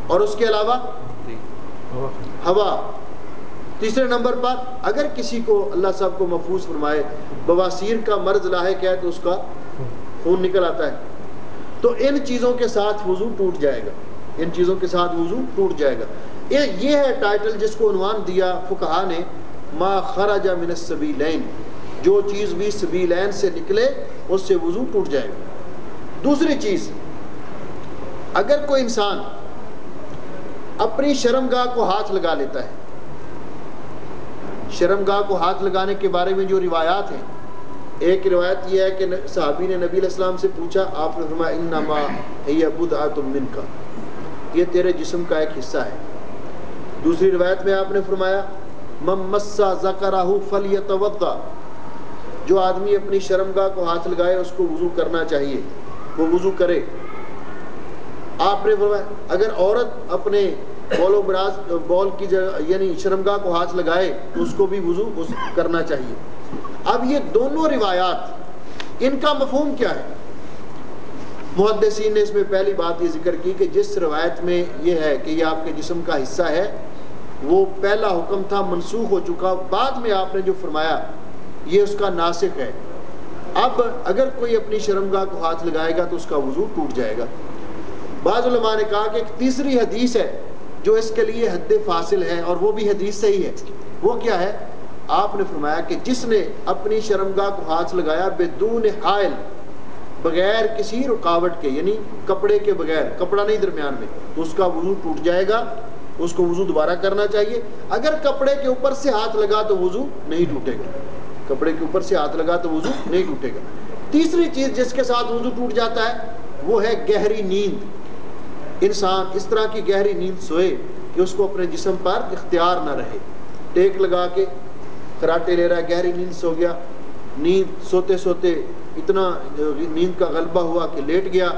اور اس کے علاوہ ہوا. تیسرے نمبر پر اگر کسی کو اللہ صاحب کو محفوظ فرمائے بواسیر کا مرض لاحق ہے تو اس کا خون نکل آتا ہے، تو ان چیزوں کے ساتھ وضو ٹوٹ جائے گا. ان چیزوں کے ساتھ وضو ٹوٹ جائے گا. یہ ہے ٹائٹل جس کو عنوان دیا فقہا نے، ما خرج من السبیلین. جو چیز بھی سبیلین سے نکلے اس سے وضو ٹوٹ جائے گا۔ دوسری چیز، اگر کوئی انسان اپنی شرمگاہ کو ہاتھ لگا لیتا ہے، شرمگاہ کو ہاتھ لگانے کے بارے میں جو روایات ہیں، ایک روایت یہ ہے کہ صحابی نے نبی علیہ السلام سے پوچھا، آپ نے فرمایا انما ہی بدعۃ منک، یہ تیرے جسم کا ایک حصہ ہے۔ دوسری روایت میں آپ نے فرمایا من مس ذکرہ فلیتوضا، جو آدمی اپنی شرمگاہ کو ہاتھ لگائے اس کو وضو کرنا چاہیے، وہ وضو کرے۔ آپ نے فرمایا اگر عورت اپنے بول و براز بول کی جگہ یعنی شرمگاہ کو ہاتھ لگائے تو اس کو بھی وضو کرنا چاہیے۔ اب یہ دونوں روایات، ان کا مفہوم کیا ہے؟ محدثین نے اس میں پہلی بات یہ ذکر کی کہ جس روایت میں یہ ہے کہ یہ آپ کے جسم کا حصہ ہے، وہ پہلا حکم تھا، منسوخ ہو چکا، بعد میں آپ نے جو فرمایا یہ اس کا ناسخ ہے۔ اب اگر کوئی اپنی شرمگاہ کو ہاتھ لگائے گا تو اس کا وضو ٹوٹ جائے گا۔ بعض علماء نے کہا کہ ایک تیسری حدیث ہے جو اس کے لیے حد فاصل ہے، اور وہ بھی حدیث صحیح ہے۔ وہ کیا ہے؟ آپ نے فرمایا کہ جس نے اپنی شرمگاہ کو ہاتھ لگایا بدون حائل، بغیر کسی رکاوٹ کے، یعنی کپڑے کے بغیر، کپڑا نہیں درمیان میں، تو اس کا وضو ٹوٹ جائے گا، اس کو وضو دوبارہ کرنا چاہیے۔ اگر کپڑے کے اوپر سے ہاتھ لگا تو وضو نہیں ٹوٹے گا، کپڑے کے اوپر سے ہاتھ لگا تو وضو نہیں ٹوٹے گا۔ تیسری چیز جس کے ساتھ وضو ٹوٹ جاتا ہے وہ ہے گہری نیند۔ انسان اس طرح کی گہری نیند سوئے کہ اس کو اپنے جسم پر اختیار نہ رہے، ٹیک لگا کے کراٹے لے رہا ہے، گہری نیند سو گیا، نیند سوتے سوتے اتنا نیند کا غلبہ ہوا کہ لیٹ گیا،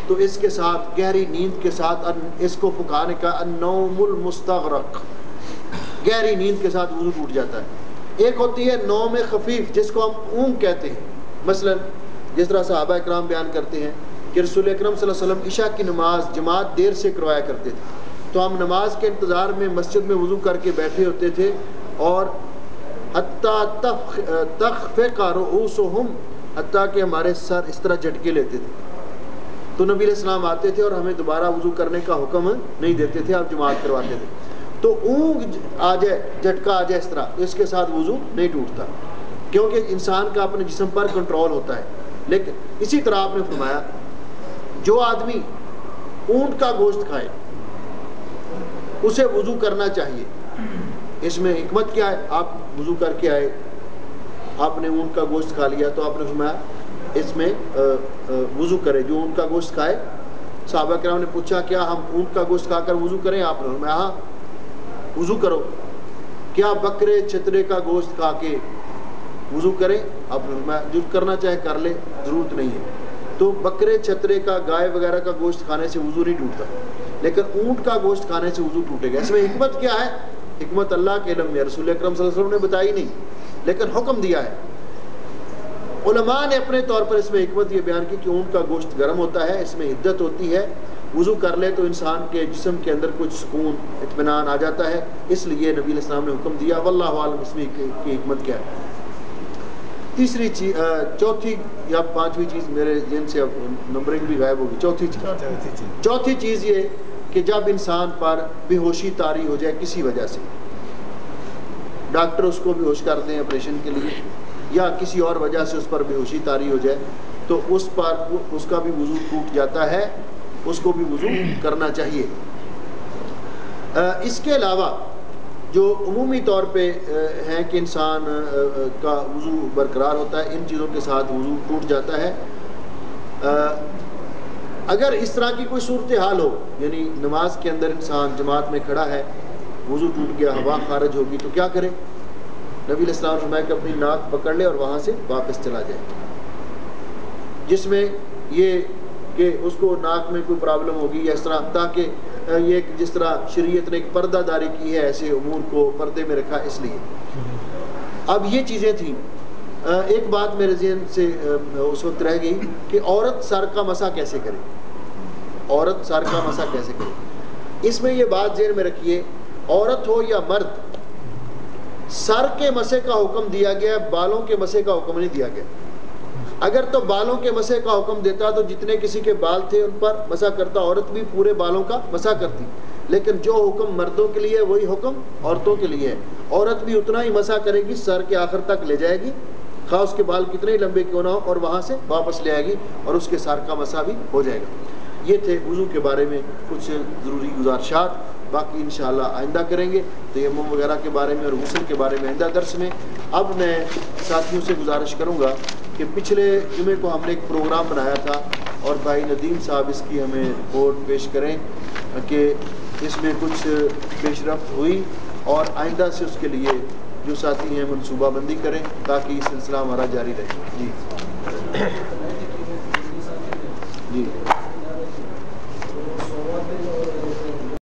تو اس کے ساتھ گہری نیند کے ساتھ اس کو فقہاء کا النوم المستغرق، گہری نیند کے ساتھ وضو ٹوٹ جاتا ہے۔ ایک ہوتی ہے نوم خفیف جس کو ہم اونگ کہتے ہیں، مثلا جس طرح صحابہ اکرام بیان کرتے ہیں کہ رسول اکرم صلی اللہ علیہ وسلم عشاء کی نماز جماعت دیر سے کروایا کرتے تھے، تو ہم نماز کے انتظار میں مسجد میں وضو کر کے بیٹھے ہوتے تھے، اور حتیٰ تخفق رؤوسہم، حتیٰ کہ ہمارے سر اس طرح جھٹکے لیتے تھے، تو نبی علیہ السلام آتے تھے اور ہمیں دوبارہ وضو کرنے کا حکم نہیں دیتے تھے، آپ جماعت کرواتے تھے۔ تو اونگ آ جائے، جھٹکا آ جائے اس طرح، تو اس کے ساتھ وضو نہیں ٹوٹتا، کیونکہ انسان کا اپنے جسم پر کنٹرول ہوتا ہے۔ لیکن اسی طرح آپ نے فرمایا جو آدمی اونٹ کا گوشت کھائے اسے وضو کرنا چاہیے۔ اس میں حکمت کیا ہے؟ آپ وضو کر کے آئے، آپ نے اونٹ کا گوشت کھا لیا، تو آپ نے فرمایا اس میں وضو کرے جو اونٹ کا گوشت کھائے۔ صحابہ کرام نے پوچھا کیا ہم اونٹ کا گوشت کھا کر وضو کریں؟ آپ نے فرمایا ہاں وضو کرو۔ کیا بکرے چھترے کا گوشت کھا کے وضو کریں؟ آپ نے فرمایا جو کرنا چاہے کر لے، ضرورت نہیں ہے۔ تو بکرے چھترے کا، گائے وغیرہ کا گوشت کھانے سے وضو نہیں ٹوٹتا، لیکن اونٹ کا گوشت کھانے سے وضو ٹوٹے گا۔ اس میں حکمت کیا ہے؟ حکمت اللہ کے علم میں، رسول اکرم صلی اللہ علیہ وسلم نے بتائی نہیں، لیکن حکم دیا ہے۔ علماء نے اپنے طور پر اس میں حکمت یہ بیان کی کہ اونٹ کا گوشت گرم ہوتا ہے، اس میں حدت ہوتی ہے، وضو کر لے تو انسان کے جسم کے اندر کچھ سکون اطمینان آ جاتا ہے، اس لیے نبی علیہ السلام نے حکم دیا۔ واللہ عالم اس میں کی حکمت کیا ہے۔ تیسری چیز، چوتھی یا پانچویں چیز میرے ذہن سے اب نمبرنگ بھی غائب ہوگی، چوتھی چیز یہ کہ جب انسان پر بے ہوشی طاری ہو جائے کسی وجہ سے، ڈاکٹر اس کو بے ہوش کر دیں آپریشن کے لیے، یا کسی اور وجہ سے اس پر بے ہوشی طاری ہو جائے، تو اس پر اس کا بھی وضو ٹوٹ جاتا ہے، اس کو بھی وضو کرنا چاہیے۔ اس کے علاوہ جو عمومی طور پہ ہیں کہ انسان کا وضو برقرار ہوتا ہے، ان چیزوں کے ساتھ وضو ٹوٹ جاتا ہے۔ اگر اس طرح کی کوئی صورتحال ہو، یعنی نماز کے اندر انسان جماعت میں کھڑا ہے، وضو ٹوٹ گیا، ہوا خارج ہوگی، تو کیا کرے؟ نبی علیہ السلام نے فرمایا کہ اپنی ناک پکڑ لے اور وہاں سے واپس چلا جائے، جس میں یہ کہ اس کو ناک میں کوئی پرابلم ہوگی یا اس طرح، تاکہ یہ جس طرح شریعت نے ایک پردہ داری کی ہے، ایسے امور کو پردے میں رکھا، اس لیے۔ اب یہ چیزیں تھیں۔ ایک بات میرے ذہن سے اس وقت رہ گئی کہ عورت سر کا مسح کیسے کرے، عورت سر کا مسح کیسے کرے۔ اس میں یہ بات ذہن میں رکھیے، عورت ہو یا مرد، سر کے مسح کا حکم دیا گیا، بالوں کے مسح کا حکم نہیں دیا گیا۔ اگر تو بالوں کے مسح کا حکم دیتا تو جتنے کسی کے بال تھے ان پر مسح کرتا، عورت بھی پورے بالوں کا مسح کرتی، لیکن جو حکم مردوں کے لیے وہی حکم عورتوں کے لیے ہے۔ عورت بھی اتنا ہی مسح کرے گی، سر کے آخر تک لے جائے گی، خواہ اس کے بال کتنے ہی لمبے کیوں نہ ہو، اور وہاں سے واپس لے آئے گی اور اس کے سار کا مسا بھی ہو جائے گا۔ یہ تھے وضو کے بارے میں کچھ ضروری گزارشات، باقی انشاءاللہ آئندہ کریں گے تیمم وغیرہ کے بارے میں اور غسل کے بارے میں آئندہ درس میں۔ اب میں ساتھیوں سے گزارش کروں گا کہ پچھلے جمعے کو ہم نے ایک پروگرام بنایا تھا اور بھائی ندیم صاحب اس کی ہمیں رپورٹ پیش کریں کہ اس میں کچھ پیش رفت ہوئی، اور آئندہ سے اس کے لیے جو ساتھی ہیں منصوبہ بندی کریں تاکہ یہ سلسلہ ہمارا جاری رہے۔ جی